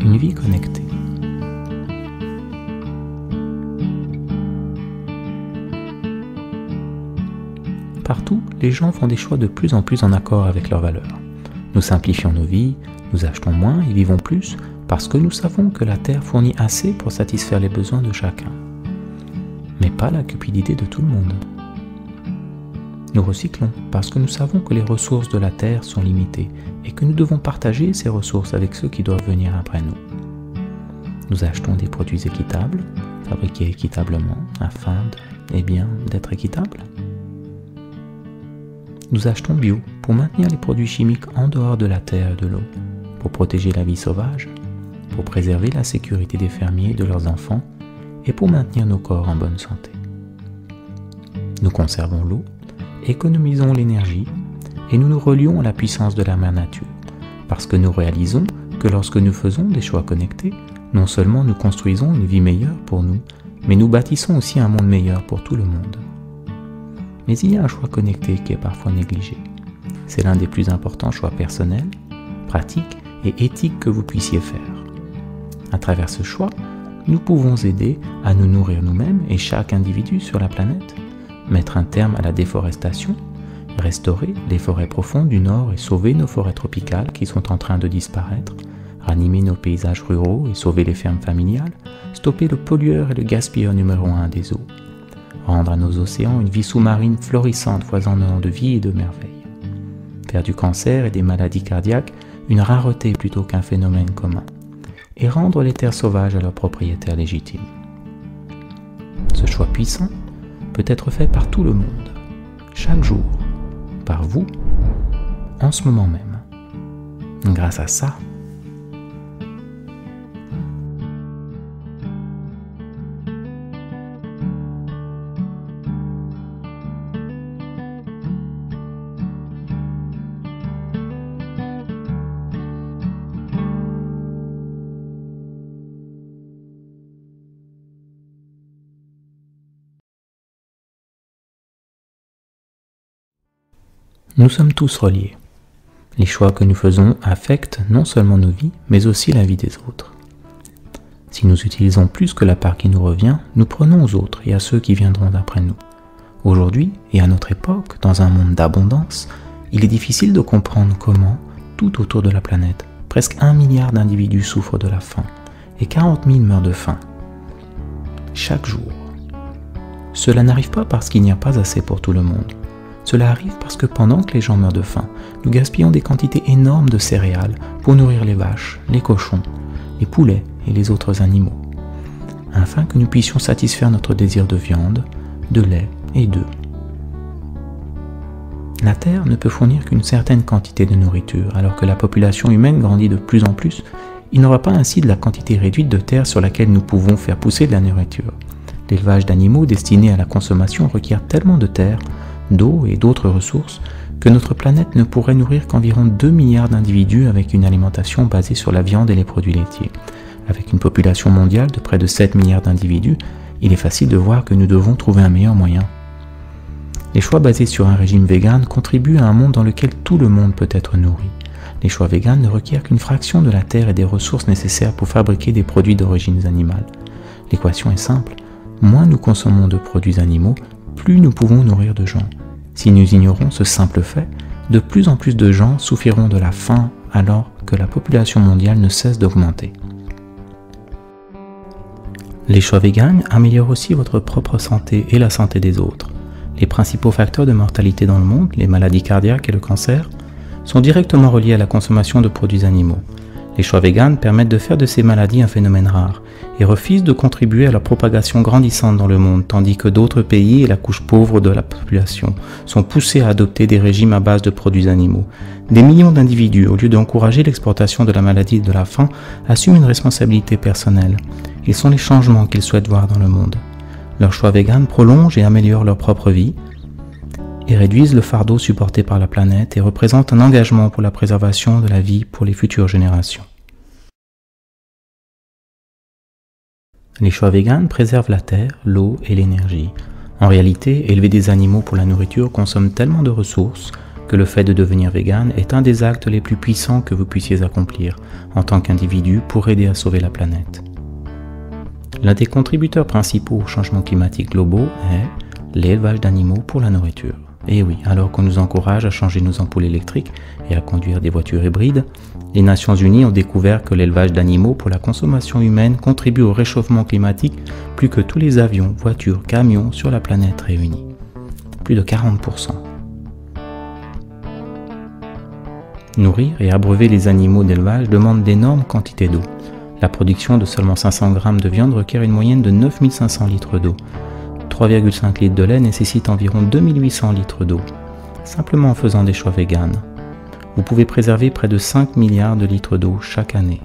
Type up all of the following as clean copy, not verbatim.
une vie connectée. Partout, les gens font des choix de plus en plus en accord avec leurs valeurs. Nous simplifions nos vies, nous achetons moins et vivons plus parce que nous savons que la Terre fournit assez pour satisfaire les besoins de chacun. Mais pas la cupidité de tout le monde. Nous recyclons parce que nous savons que les ressources de la Terre sont limitées et que nous devons partager ces ressources avec ceux qui doivent venir après nous. Nous achetons des produits équitables, fabriqués équitablement, afin d'être équitables. Nous achetons bio pour maintenir les produits chimiques en dehors de la terre et de l'eau, pour protéger la vie sauvage, pour préserver la sécurité des fermiers et de leurs enfants, et pour maintenir nos corps en bonne santé. Nous conservons l'eau, économisons l'énergie, et nous nous relions à la puissance de la mère nature, parce que nous réalisons que lorsque nous faisons des choix connectés, non seulement nous construisons une vie meilleure pour nous, mais nous bâtissons aussi un monde meilleur pour tout le monde. Mais il y a un choix connecté qui est parfois négligé. C'est l'un des plus importants choix personnels, pratiques et éthiques que vous puissiez faire. À travers ce choix, nous pouvons aider à nous nourrir nous-mêmes et chaque individu sur la planète, mettre un terme à la déforestation, restaurer les forêts profondes du Nord et sauver nos forêts tropicales qui sont en train de disparaître, ranimer nos paysages ruraux et sauver les fermes familiales, stopper le pollueur et le gaspilleur numéro 1 des eaux, rendre à nos océans une vie sous-marine florissante foisonnant de vie et de merveilles, faire du cancer et des maladies cardiaques une rareté plutôt qu'un phénomène commun, et rendre les terres sauvages à leurs propriétaires légitimes. Ce choix puissant peut être fait par tout le monde, chaque jour, par vous, en ce moment même. Grâce à ça, nous sommes tous reliés. Les choix que nous faisons affectent non seulement nos vies, mais aussi la vie des autres. Si nous utilisons plus que la part qui nous revient, nous prenons aux autres et à ceux qui viendront après nous. Aujourd'hui, et à notre époque, dans un monde d'abondance, il est difficile de comprendre comment, tout autour de la planète, presque 1 milliard d'individus souffrent de la faim, et 40 000 meurent de faim. Chaque jour. Cela n'arrive pas parce qu'il n'y a pas assez pour tout le monde. Cela arrive parce que pendant que les gens meurent de faim, nous gaspillons des quantités énormes de céréales pour nourrir les vaches, les cochons, les poulets et les autres animaux, afin que nous puissions satisfaire notre désir de viande, de lait et d'œufs. La Terre ne peut fournir qu'une certaine quantité de nourriture, alors que la population humaine grandit de plus en plus. Il n'aura pas ainsi de la quantité réduite de terre sur laquelle nous pouvons faire pousser de la nourriture. L'élevage d'animaux destinés à la consommation requiert tellement de terre, d'eau et d'autres ressources que notre planète ne pourrait nourrir qu'environ 2 milliards d'individus avec une alimentation basée sur la viande et les produits laitiers. Avec une population mondiale de près de 7 milliards d'individus, il est facile de voir que nous devons trouver un meilleur moyen. Les choix basés sur un régime vegan contribuent à un monde dans lequel tout le monde peut être nourri. Les choix véganes ne requièrent qu'une fraction de la terre et des ressources nécessaires pour fabriquer des produits d'origine animale. L'équation est simple, moins nous consommons de produits animaux, plus nous pouvons nourrir de gens. Si nous ignorons ce simple fait, de plus en plus de gens souffriront de la faim alors que la population mondiale ne cesse d'augmenter. Les choix véganes améliorent aussi votre propre santé et la santé des autres. Les principaux facteurs de mortalité dans le monde, les maladies cardiaques et le cancer, sont directement reliés à la consommation de produits animaux. Les choix véganes permettent de faire de ces maladies un phénomène rare et refusent de contribuer à leur propagation grandissante dans le monde, tandis que d'autres pays et la couche pauvre de la population sont poussés à adopter des régimes à base de produits animaux. Des millions d'individus, au lieu d'encourager l'exportation de la maladie et de la faim, assument une responsabilité personnelle. Ils sont les changements qu'ils souhaitent voir dans le monde. Leurs choix véganes prolongent et améliorent leur propre vie et réduisent le fardeau supporté par la planète et représentent un engagement pour la préservation de la vie pour les futures générations. Les choix véganes préservent la terre, l'eau et l'énergie. En réalité, élever des animaux pour la nourriture consomme tellement de ressources que le fait de devenir vegan est un des actes les plus puissants que vous puissiez accomplir en tant qu'individu pour aider à sauver la planète. L'un des contributeurs principaux aux changements climatiques globaux est l'élevage d'animaux pour la nourriture. Et oui, alors qu'on nous encourage à changer nos ampoules électriques et à conduire des voitures hybrides, les Nations Unies ont découvert que l'élevage d'animaux pour la consommation humaine contribue au réchauffement climatique plus que tous les avions, voitures, camions sur la planète réunis. Plus de 40%. Nourrir et abreuver les animaux d'élevage demande d'énormes quantités d'eau. La production de seulement 500 grammes de viande requiert une moyenne de 9500 litres d'eau. 3,5 litres de lait nécessite environ 2800 litres d'eau. Simplement en faisant des choix véganes, vous pouvez préserver près de 5 milliards de litres d'eau chaque année.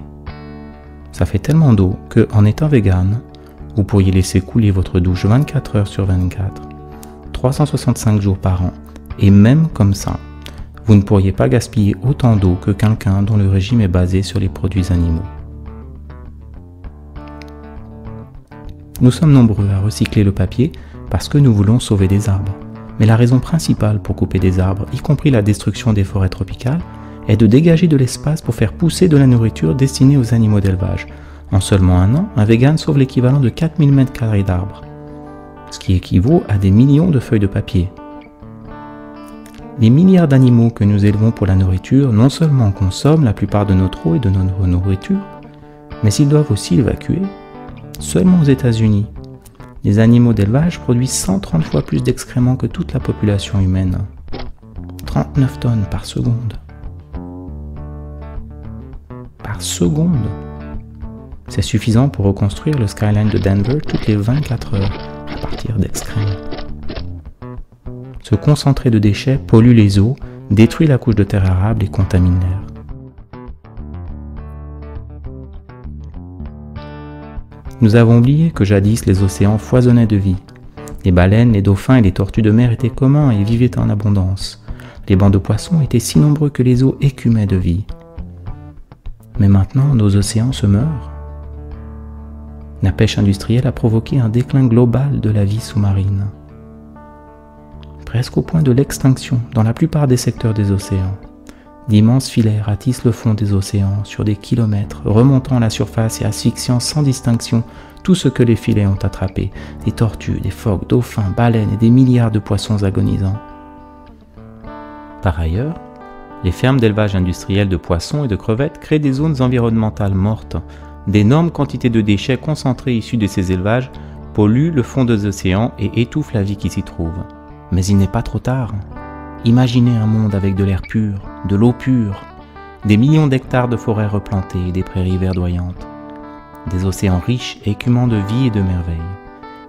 Ça fait tellement d'eau que, en étant vegan, vous pourriez laisser couler votre douche 24 heures sur 24, 365 jours par an, et même comme ça, vous ne pourriez pas gaspiller autant d'eau que quelqu'un dont le régime est basé sur les produits animaux. Nous sommes nombreux à recycler le papier parce que nous voulons sauver des arbres. Mais la raison principale pour couper des arbres, y compris la destruction des forêts tropicales, est de dégager de l'espace pour faire pousser de la nourriture destinée aux animaux d'élevage. En seulement un an, un vegan sauve l'équivalent de 4000 m² d'arbres, ce qui équivaut à des millions de feuilles de papier. Les milliards d'animaux que nous élevons pour la nourriture non seulement consomment la plupart de notre eau et de notre nourriture, mais ils doivent aussi l'évacuer. Seulement aux États-Unis, les animaux d'élevage produisent 130 fois plus d'excréments que toute la population humaine. 39 tonnes par seconde. Par seconde. C'est suffisant pour reconstruire le skyline de Denver toutes les 24 heures à partir d'excréments. Ce concentré de déchets pollue les eaux, détruit la couche de terre arable et contamine l'air. Nous avons oublié que jadis les océans foisonnaient de vie. Les baleines, les dauphins et les tortues de mer étaient communs et vivaient en abondance. Les bancs de poissons étaient si nombreux que les eaux écumaient de vie. Mais maintenant, nos océans se meurent. La pêche industrielle a provoqué un déclin global de la vie sous-marine, presque au point de l'extinction dans la plupart des secteurs des océans. D'immenses filets ratissent le fond des océans sur des kilomètres, remontant à la surface et asphyxiant sans distinction tout ce que les filets ont attrapé, des tortues, des phoques, dauphins, baleines et des milliards de poissons agonisants. Par ailleurs, les fermes d'élevage industriel de poissons et de crevettes créent des zones environnementales mortes. D'énormes quantités de déchets concentrés issus de ces élevages polluent le fond des océans et étouffent la vie qui s'y trouve. Mais il n'est pas trop tard. Imaginez un monde avec de l'air pur, de l'eau pure, des millions d'hectares de forêts replantées et des prairies verdoyantes, des océans riches écumants de vie et de merveilles,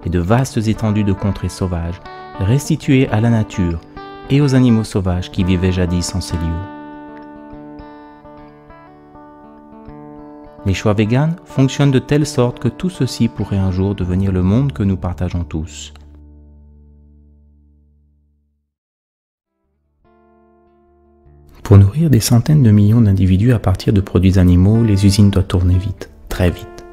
et de vastes étendues de contrées sauvages, restituées à la nature et aux animaux sauvages qui vivaient jadis en ces lieux. Les choix véganes fonctionnent de telle sorte que tout ceci pourrait un jour devenir le monde que nous partageons tous. Pour nourrir des centaines de millions d'individus à partir de produits animaux, les usines doivent tourner vite, très vite.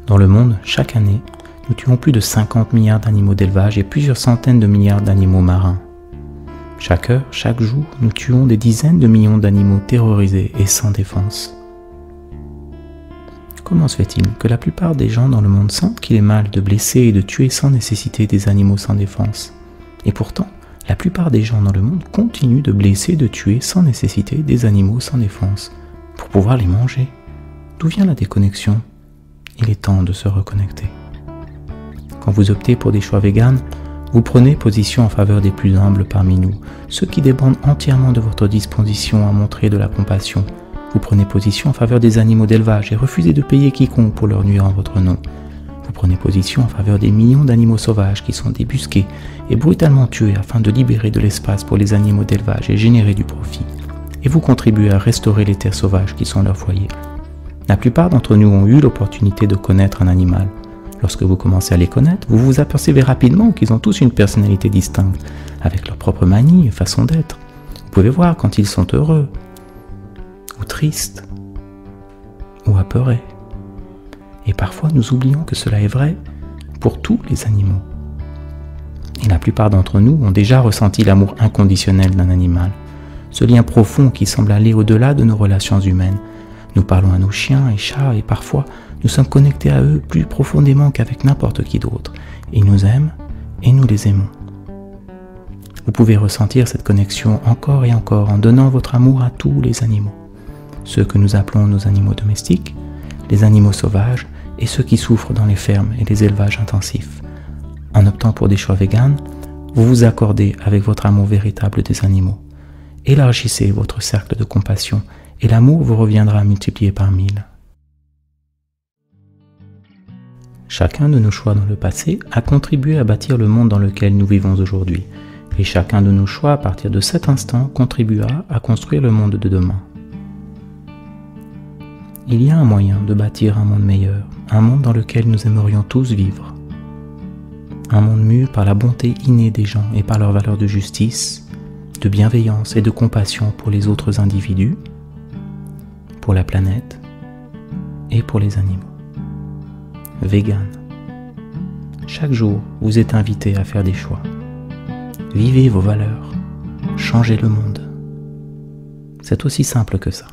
Dans le monde, chaque année, nous tuons plus de 50 milliards d'animaux d'élevage et plusieurs centaines de milliards d'animaux marins. Chaque heure, chaque jour, nous tuons des dizaines de millions d'animaux terrorisés et sans défense. Comment se fait-il que la plupart des gens dans le monde sentent qu'il est mal de blesser et de tuer sans nécessité des animaux sans défense? Et pourtant, la plupart des gens dans le monde continuent de blesser et de tuer sans nécessité des animaux sans défense, pour pouvoir les manger. D'où vient la déconnexion? Il est temps de se reconnecter. Quand vous optez pour des choix véganes, vous prenez position en faveur des plus humbles parmi nous, ceux qui dépendent entièrement de votre disposition à montrer de la compassion. Vous prenez position en faveur des animaux d'élevage et refusez de payer quiconque pour leur nuire en votre nom. Vous prenez position en faveur des millions d'animaux sauvages qui sont débusqués et brutalement tués afin de libérer de l'espace pour les animaux d'élevage et générer du profit. Et vous contribuez à restaurer les terres sauvages qui sont leur foyer. La plupart d'entre nous ont eu l'opportunité de connaître un animal. Lorsque vous commencez à les connaître, vous vous apercevez rapidement qu'ils ont tous une personnalité distincte, avec leur propre manie et façon d'être. Vous pouvez voir quand ils sont heureux, ou tristes, ou apeurés. Et parfois nous oublions que cela est vrai pour tous les animaux. Et la plupart d'entre nous ont déjà ressenti l'amour inconditionnel d'un animal. ce lien profond qui semble aller au-delà de nos relations humaines. Nous parlons à nos chiens et chats et parfois nous sommes connectés à eux plus profondément qu'avec n'importe qui d'autre. Ils nous aiment et nous les aimons. Vous pouvez ressentir cette connexion encore et encore en donnant votre amour à tous les animaux. Ceux que nous appelons nos animaux domestiques, les animaux sauvages et ceux qui souffrent dans les fermes et les élevages intensifs. En optant pour des choix véganes, vous vous accordez avec votre amour véritable des animaux. Élargissez votre cercle de compassion et l'amour vous reviendra multiplié par 1000. Chacun de nos choix dans le passé a contribué à bâtir le monde dans lequel nous vivons aujourd'hui, et chacun de nos choix à partir de cet instant contribuera à construire le monde de demain. Il y a un moyen de bâtir un monde meilleur, un monde dans lequel nous aimerions tous vivre. Un monde mu par la bonté innée des gens et par leurs valeurs de justice, de bienveillance et de compassion pour les autres individus, pour la planète et pour les animaux. Vegan. Chaque jour, vous êtes invité à faire des choix. Vivez vos valeurs, changez le monde. C'est aussi simple que ça.